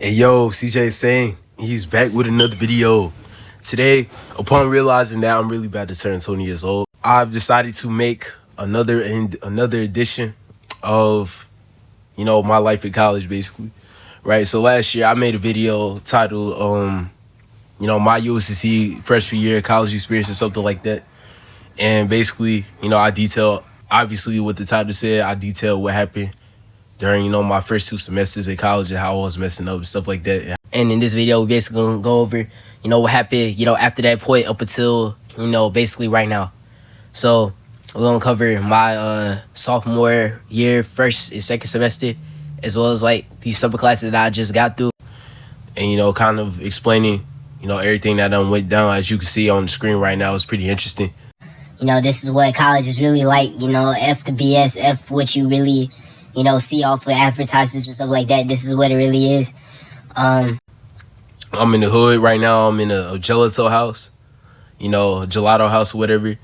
Hey yo, CJ saying he's back with another video. Today, upon realizing that I'm really about to turn 20 years old, I've decided to make another edition of my life in college, basically. Right. So last year I made a video titled my USCC freshman year college experience or something like that. And basically, I detail obviously what the title said. I detail what happened during my first 2 semesters in college and how I was messing up and stuff like that. And in this video, we basically gonna go over, what happened, after that point up until, basically right now. So we're gonna cover my sophomore year, first and second semester, as well as like these summer classes that I just got through. And kind of explaining, everything that done went down. As you can see on the screen right now, it's pretty interesting. This is what college is really like, F the BS, F what you really, see off of advertisements and stuff like that. This is what it really is. I'm in the hood right now. I'm in a gelato house, a gelato house or whatever.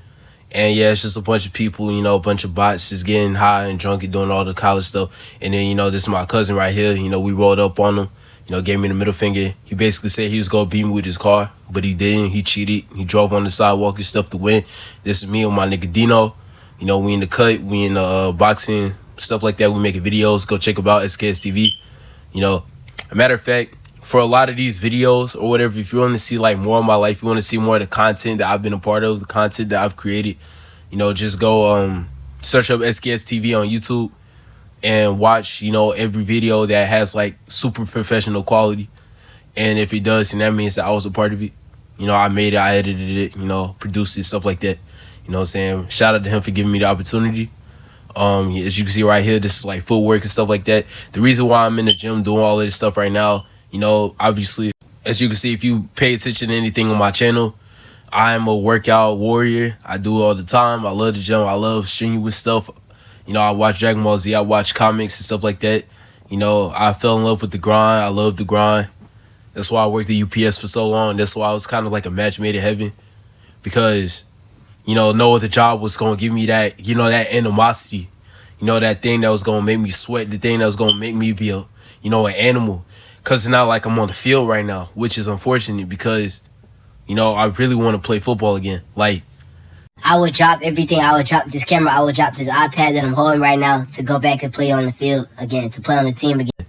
And yeah, it's just a bunch of people, a bunch of bots just getting high and drunk and doing all the college stuff. And then, this is my cousin right here. We rolled up on him, gave me the middle finger. He basically said he was going to beat me with his car, but he didn't. He cheated. He drove on the sidewalk and stuff to win. This is me and my nigga Dino. We in the cut. We in the boxing, stuff like that. We making videos. Go check about SKS TV. A matter of fact, for a lot of these videos or whatever, if you want to see like more of my life, you want to see more of the content that I've been a part of, the content that I've created, just go search up SKS TV on YouTube and watch, every video that has like super professional quality. And if it does, then that means that I was a part of it. I made it, I edited it, produced it, stuff like that. What I'm saying? Shout out to him for giving me the opportunity. As you can see right here, this is like footwork and stuff like that. The reason why I'm in the gym doing all of this stuff right now, obviously, as you can see, if you pay attention to anything on my channel, I'm a workout warrior. I do it all the time. I love the gym. I love strenuous stuff. I watch Dragon Ball Z. I watch comics and stuff like that. I fell in love with the grind. I love the grind. That's why I worked at UPS for so long. That's why I was kind of like a match made in heaven, because no other job was going to give me that, that animosity, that thing that was going to make me sweat, the thing that was going to make me be an animal. Because it's not like I'm on the field right now, which is unfortunate because, I really want to play football again. Like, I would drop everything. I would drop this camera. I would drop this iPad that I'm holding right now to go back and play on the field again, to play on the team again.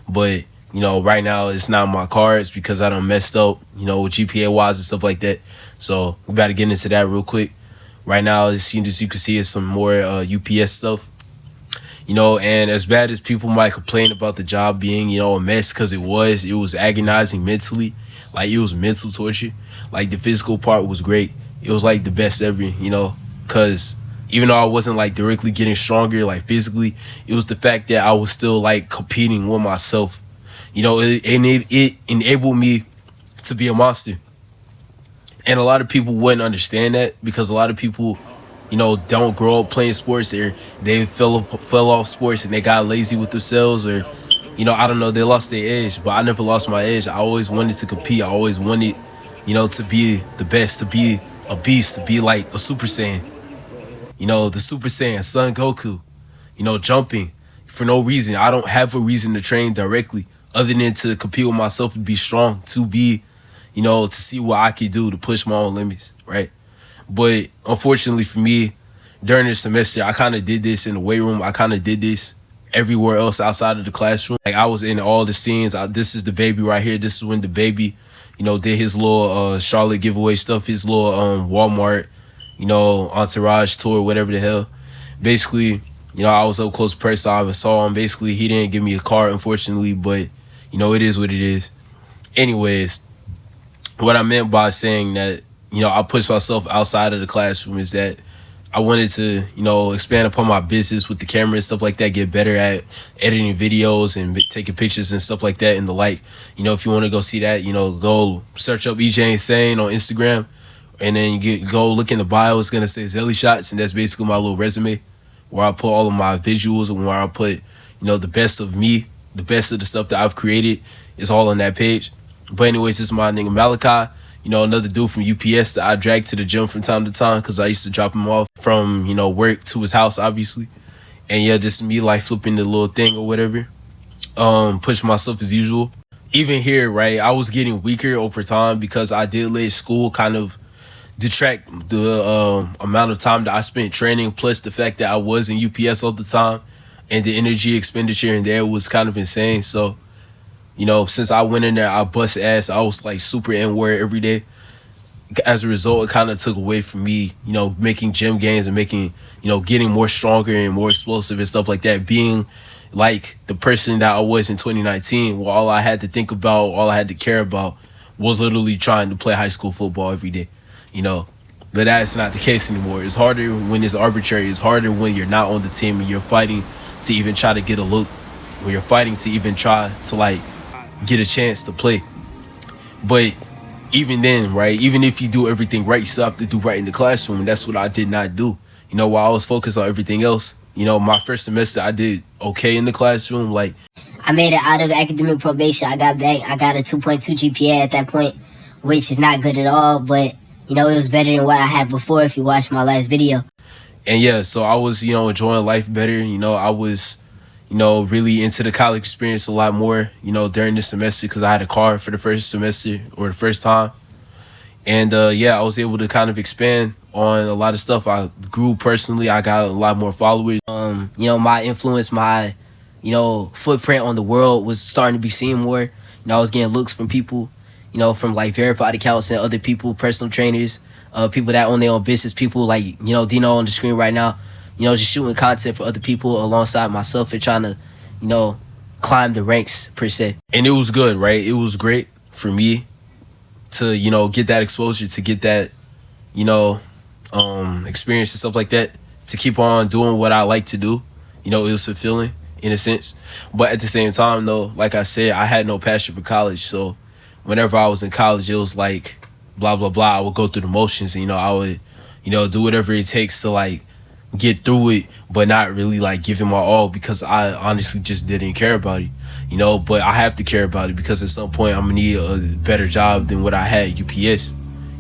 But, right now it's not my cards because I done messed up, GPA-wise and stuff like that. So we got to get into that real quick. Right now, as you can see, it's some more UPS stuff. And as bad as people might complain about the job being, a mess, because it was agonizing mentally. Like, it was mental torture. Like, the physical part was great. It was, like, the best ever, because even though I wasn't, like, directly getting stronger, like, physically, it was the fact that I was still, like, competing with myself. It enabled me to be a monster. And a lot of people wouldn't understand that because a lot of people, don't grow up playing sports, or they fell off sports and they got lazy with themselves, or, I don't know, they lost their edge. But I never lost my edge. I always wanted to compete. I always wanted, to be the best, to be a beast, to be like a Super Saiyan. The Super Saiyan, Son Goku, jumping for no reason. I don't have a reason to train directly other than to compete with myself and be strong, to be, to see what I could do, to push my own limits, right? But unfortunately for me, during this semester, I kind of did this in the weight room. I kind of did this everywhere else outside of the classroom. Like, I was in all the scenes. This is the baby right here. This is when the baby, did his little Charlotte giveaway stuff, his little Walmart, entourage tour, whatever the hell. Basically, I was up close person. I saw him. Basically, he didn't give me a card, unfortunately, but, it is what it is. Anyways, what I meant by saying that, I pushed myself outside of the classroom is that I wanted to, expand upon my business with the camera and stuff like that, get better at editing videos and taking pictures and stuff like that and the like. If you want to go see that, go search up EJ Insane on Instagram, and then go look in the bio. It's going to say Zelly Shots, and that's basically my little resume where I put all of my visuals and where I put, the best of me, the best of the stuff that I've created is all on that page. But anyways, this is my nigga Malachi. Another dude from UPS that I dragged to the gym from time to time because I used to drop him off from, work to his house, obviously. And yeah, just me like flipping the little thing or whatever. Pushing myself as usual. even here, right, I was getting weaker over time because I did let school kind of detract the amount of time that I spent training, plus the fact that I was in UPS all the time, and the energy expenditure in there was kind of insane. So, since I went in there, I bust ass. I was like super inward every day. As a result, it kind of took away from me, making gym gains and making, getting more stronger and more explosive and stuff like that. Being like the person that I was in 2019, where all I had to think about, all I had to care about was literally trying to play high school football every day, you know. But that's not the case anymore. It's harder when it's arbitrary. It's harder when you're not on the team and you're fighting to even try to get a look. When you're fighting to even try to like get a chance to play. But even then, right, even if you do everything right, you still have to do right in the classroom. And that's what I did not do. While I was focused on everything else, my first semester I did okay in the classroom. Like, I made it out of academic probation. I got back. I got a 2.2 GPA at that point, which is not good at all. But, it was better than what I had before if you watched my last video. And yeah, so I was, enjoying life better. I was, really into the college experience a lot more, during this semester because I had a car for the first semester or the first time. And I was able to kind of expand on a lot of stuff. I grew personally. I got a lot more followers. My influence, my, footprint on the world was starting to be seen more. I was getting looks from people, from like verified accounts and other people, personal trainers, people that own their own business, people like, Dino on the screen right now, just shooting content for other people alongside myself and trying to, climb the ranks per se. And it was good, right? It was great for me to, get that exposure, to get that, experience and stuff like that, to keep on doing what I like to do. It was fulfilling in a sense. But at the same time, though, like I said, I had no passion for college. So whenever I was in college, it was like blah, blah, blah. I would go through the motions and, I would, do whatever it takes to like get through it, but not really like giving my all because I honestly just didn't care about it. But I have to care about it because at some point I'm gonna need a better job than what I had at UPS,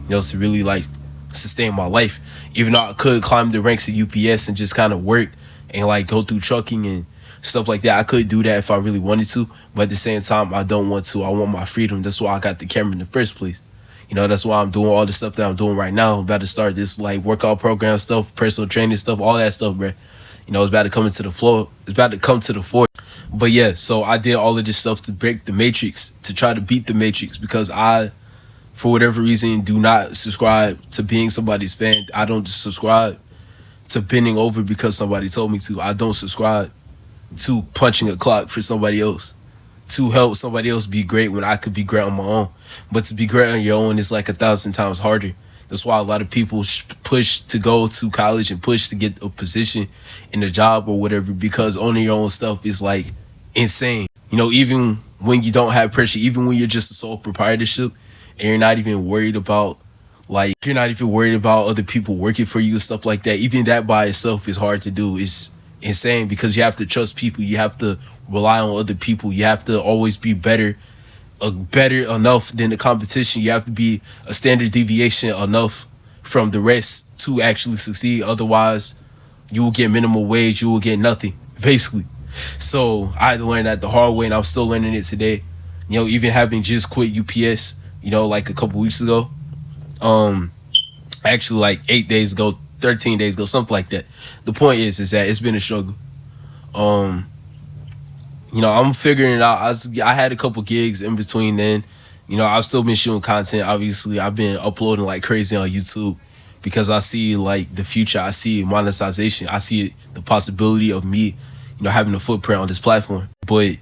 to really like sustain my life. Even though I could climb the ranks at UPS and just kind of work and like go through trucking and stuff like that, I could do that if I really wanted to. But at the same time, I don't want to. I want my freedom. That's why I got the camera in the first place. That's why I'm doing all the stuff that I'm doing right now. I'm about to start this like workout program stuff, personal training stuff, all that stuff, bro. It's about to come into the floor. It's about to come to the fore. But yeah, so I did all of this stuff to break the matrix, to try to beat the matrix, because I, for whatever reason, do not subscribe to being somebody's fan. I don't subscribe to bending over because somebody told me to. I don't subscribe to punching a clock for somebody else, to help somebody else be great when I could be great on my own. But to be great on your own is like 1,000 times harder. That's why a lot of people push to go to college and push to get a position in a job or whatever, because owning your own stuff is like insane. Even when you don't have pressure, even when you're just a sole proprietorship and you're not even worried about other people working for you and stuff like that, even that by itself is hard to do. It's insane because you have to trust people. You have to rely on other people. You have to always be better enough than the competition. You have to be a standard deviation enough from the rest to actually succeed. Otherwise, you will get minimum wage. You will get nothing, basically. So I had to learn that the hard way, and I'm still learning it today. Even having just quit UPS, like a couple weeks ago, actually like 8 days ago, 13 days ago, something like that. The point is that it's been a struggle. I'm figuring it out. I had a couple gigs in between then. I've still been shooting content. Obviously, I've been uploading like crazy on YouTube because I see like the future. I see monetization. I see the possibility of me, having a footprint on this platform. But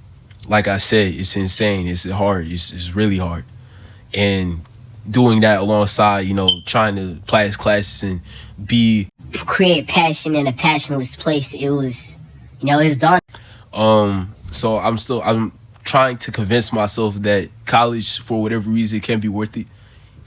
like I said, it's insane. It's hard. It's really hard. And doing that alongside, trying to pass classes and create passion in a passionless place. It was, it's done. So I'm trying to convince myself that college, for whatever reason, can be worth it.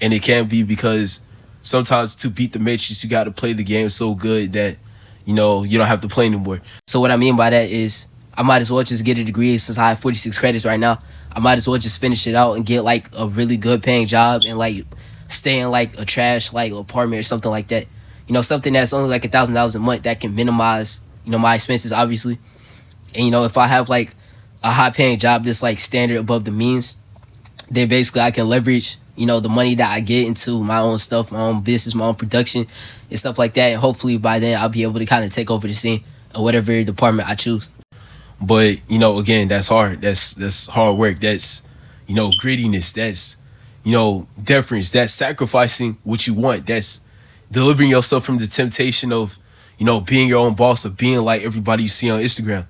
And it can be because sometimes to beat the matrix, you got to play the game so good that, you don't have to play anymore. So what I mean by that is I might as well just get a degree since I have 46 credits right now. I might as well just finish it out and get like a really good paying job and like stay in like a trash like apartment or something like that. Something that's only like $1,000 a month that can minimize, my expenses, obviously. And, if I have like a high paying job that's like standard above the means, then basically I can leverage, the money that I get into my own stuff, my own business, my own production, and stuff like that. And hopefully by then I'll be able to kind of take over the scene or whatever department I choose. But again, that's hard. That's hard work. That's grittiness. That's deference. That's sacrificing what you want. That's delivering yourself from the temptation of being your own boss, of being like everybody you see on Instagram,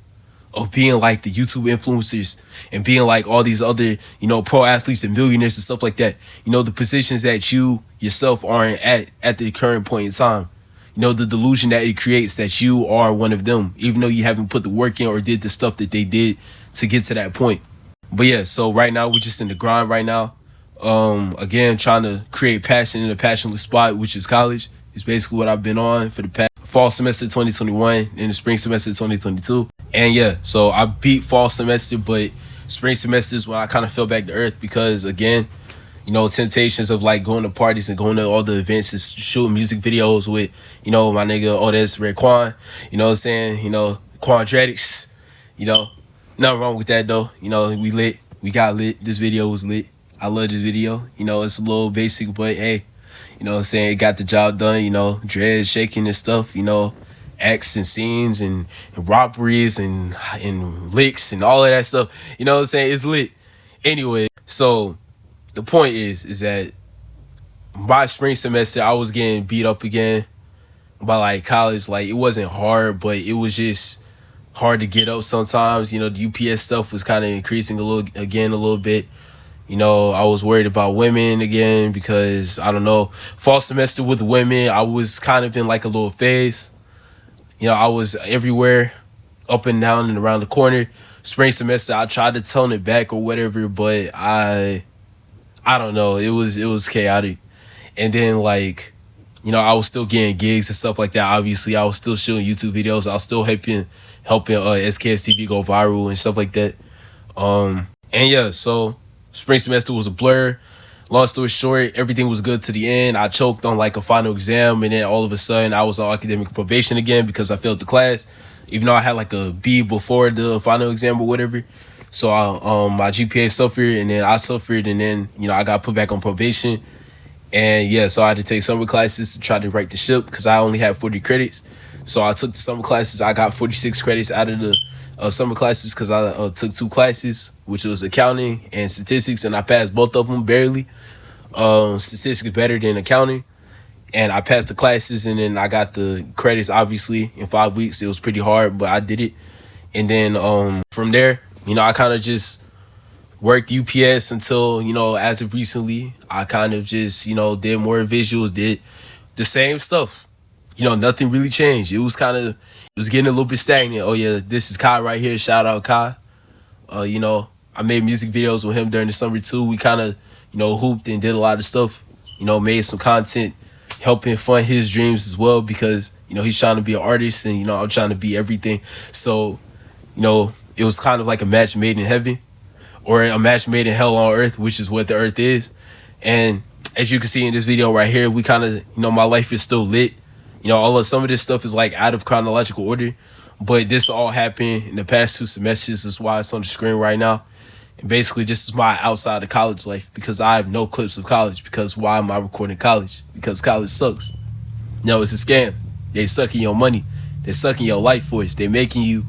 of being like the YouTube influencers, and being like all these other pro athletes and millionaires and stuff like that. The positions that you yourself aren't at the current point in time. The delusion that it creates that you are one of them, even though you haven't put the work in or did the stuff that they did to get to that point. But yeah, so right now we're just in the grind right now. Again, trying to create passion in a passionless spot, which is college. It's basically what I've been on for the past fall semester 2021 and the spring semester 2022. And yeah, so I beat fall semester, but spring semester is when I kind of fell back to earth because, again, temptations of like going to parties and going to all the events and shooting music videos with, my nigga, that's Red Quan, what I'm saying? Quandretics, nothing wrong with that though. We lit, we got lit. This video was lit. I love this video. It's a little basic, but hey, what I'm saying? It got the job done, dreads shaking and stuff, acts and scenes and robberies and licks and all of that stuff. What I'm saying? It's lit. Anyway, so the point is that by spring semester, I was getting beat up again by like college. Like, it wasn't hard, but it was just hard to get up sometimes. The UPS stuff was kind of increasing a little bit. I was worried about women again because, I don't know, fall semester with women, I was kind of in like a little phase. I was everywhere, up and down and around the corner. Spring semester, I tried to tone it back or whatever, but I don't know. It was chaotic. And then, like, I was still getting gigs and stuff like that. Obviously, I was still shooting YouTube videos. I was still helping SKS TV go viral and stuff like that. And yeah, so spring semester was a blur. Long story short, everything was good to the end. I choked on like a final exam, and then all of a sudden I was on academic probation again because I failed the class, even though I had like a B before the final exam or whatever. So my GPA suffered, and then I suffered, and then I got put back on probation. And yeah, so I had to take summer classes to try to right the ship because I only had 40 credits. So I took the summer classes. I got 46 credits out of the summer classes because I took 2 classes, which was accounting and statistics, and I passed both of them barely. Statistics better than accounting, and I passed the classes, and then I got the credits. Obviously, in 5 weeks, it was pretty hard, but I did it. And then from there, I kind of just worked UPS until, as of recently, I kind of just, did more visuals, did the same stuff. Nothing really changed. It was getting a little bit stagnant. Oh yeah, this is Kai right here. Shout out Kai. I made music videos with him during the summer too. We kind of, hooped and did a lot of stuff. Made some content, helping fund his dreams as well because, he's trying to be an artist and, I'm trying to be everything. So, it was kind of like a match made in heaven or a match made in hell on earth, which is what the earth is. And as you can see in this video right here, we kind of, my life is still lit. Some of this stuff is like out of chronological order, but this all happened in the past 2 semesters. That's why it's on the screen right now. And basically, this is my outside of college life because I have no clips of college. Because why am I recording college? Because college sucks. It's a scam. They sucking your money. They're sucking your life force. They're making you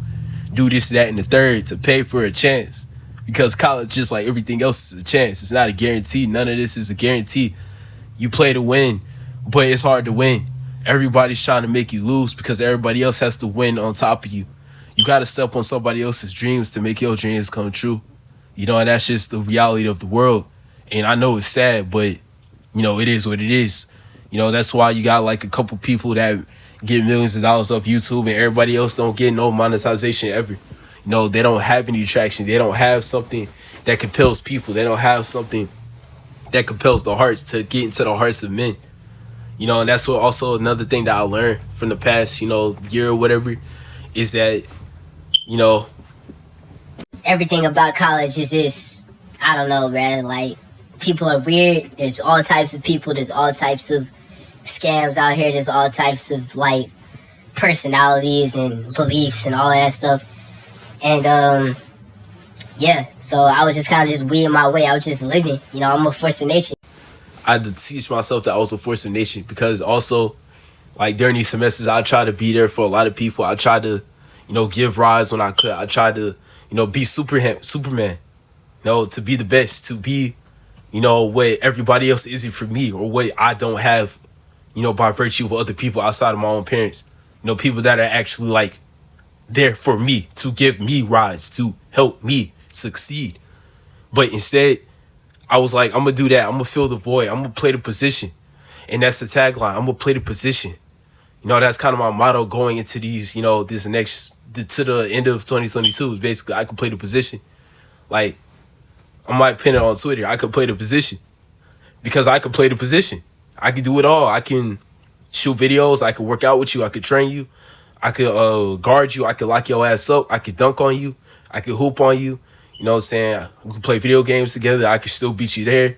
do this, that, and the third to pay for a chance. Because college, just like everything else, is a chance. It's not a guarantee. None of this is a guarantee. You play to win, but it's hard to win. Everybody's trying to make you lose because everybody else has to win on top of you. You got to step on somebody else's dreams to make your dreams come true. And that's just the reality of the world. And I know it's sad, but, it is what it is. That's why you got like a couple people that get millions of dollars off YouTube and everybody else don't get no monetization ever. They don't have any traction. They don't have something that compels people. They don't have something that compels the hearts to get into the hearts of men. And that's what also another thing that I learned from the past, year or whatever, is that, everything about college is just, I don't know, man. Like, people are weird. There's all types of people. There's all types of scams out here. There's all types of, like, personalities and beliefs and all of that stuff. And yeah, so I was just kind of just weeding my way. I was just living. You know, I'm a force of nature. I had to teach myself that I was a force of nature because also, like during these semesters, I try to be there for a lot of people. I try to, give rides when I could. I try to, be Superman, to be the best, to be, what everybody else isn't for me or what I don't have, by virtue of other people outside of my own parents. People that are actually like there for me, to give me rides, to help me succeed. But instead, I was like, I'm gonna do that. I'm gonna fill the void. I'm gonna play the position. And that's the tagline. I'm gonna play the position. That's kind of my motto going into these, to the end of 2022 is basically I can play the position. Like, I might pin it on Twitter. I could play the position because I could play the position. I can do it all. I can shoot videos. I could work out with you. I could train you. I could guard you. I could lock your ass up. I could dunk on you. I could hoop on you. You know what I'm saying? We could play video games together. I could still beat you there.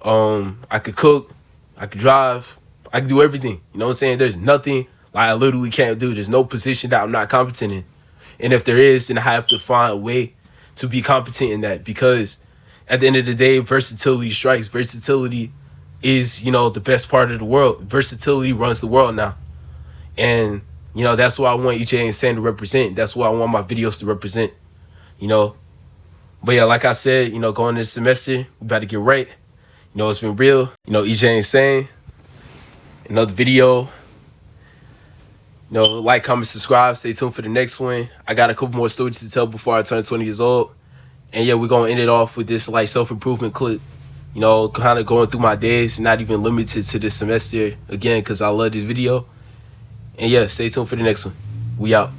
I could cook. I could drive. I could do everything. You know what I'm saying? There's nothing like I literally can't do. There's no position that I'm not competent in. And if there is, then I have to find a way to be competent in that because at the end of the day, versatility strikes. Versatility is, the best part of the world. Versatility runs the world now. And, that's what I want EJ Insane to represent. That's what I want my videos to represent, But yeah, like I said, going this semester, we about to get right. It's been real. EJ Insane. Another video. Like, comment, subscribe. Stay tuned for the next one. I got a couple more stories to tell before I turn 20 years old. And yeah, we're going to end it off with this like self-improvement clip. Kind of going through my days, not even limited to this semester again because I love this video. And yeah, stay tuned for the next one. We out.